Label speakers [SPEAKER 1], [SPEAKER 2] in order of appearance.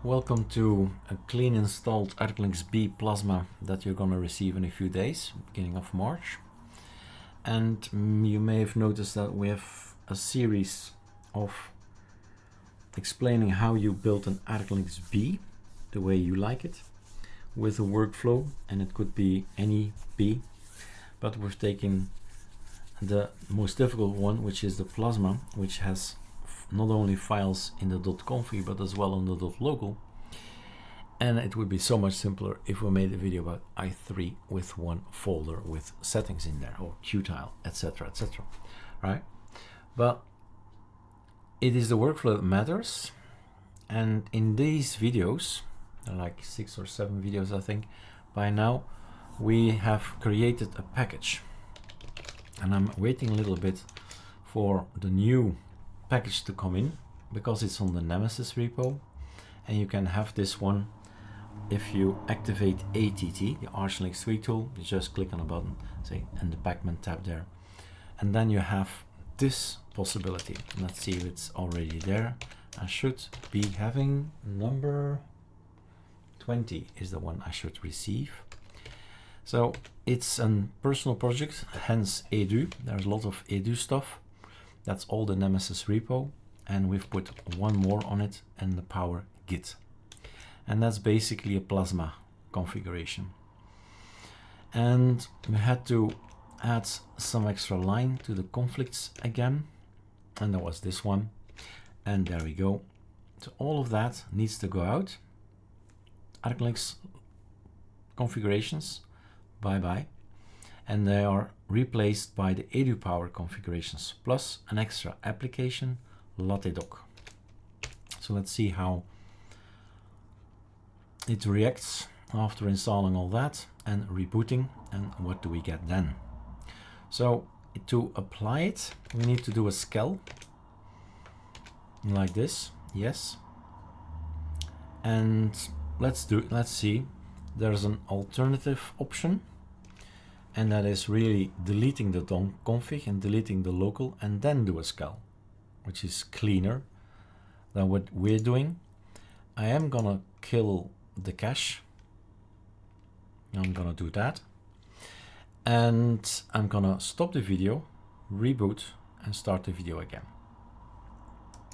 [SPEAKER 1] Welcome to a clean installed ArcoLinuxB-Plasma that you're going to receive in a few days, beginning of March. And you may have noticed that we have a series of explaining how you build an ArcoLinux B the way you like it, with a workflow, and it could be any B, but we've taken the most difficult one, which is the Plasma, which has not only files in the .config but as well on the .local, and it would be so much simpler if we made a video about i3 with one folder with settings in there, or Qtile, etc, etc, right? But it is the workflow that matters, and in these videos, like 6 or 7 videos I think by now, we have created a package, and I'm waiting a little bit for the new package to come in because it's on the nemesis repo, and you can have this one if you activate ATT, the ArcoLinux 3 tool. You just click on a button, say, and the pacman tab there, and then you have this possibility. Let's see if it's already there. I should be having number 20 is the one I should receive. So it's a personal project, hence edu. There's a lot of edu stuff. That's all the nemesis repo, and we've put one more on it, and the power-git. And that's basically a plasma configuration. And we had to add some extra line to the conflicts again, and that was this one. And there we go. So all of that needs to go out. ArcoLinux configurations, bye-bye. And they are replaced by the edu-power configurations plus an extra application, lattedoc. So let's see how it reacts after installing all that and rebooting, and what do we get then. So to apply it, we need to do a skel like this, yes. And let's see, there's an alternative option, and that is really deleting the config and deleting the local and then do a skel, which is cleaner than what we're doing. I am gonna kill the cache. I'm gonna do that, and I'm gonna stop the video, reboot, and start the video again.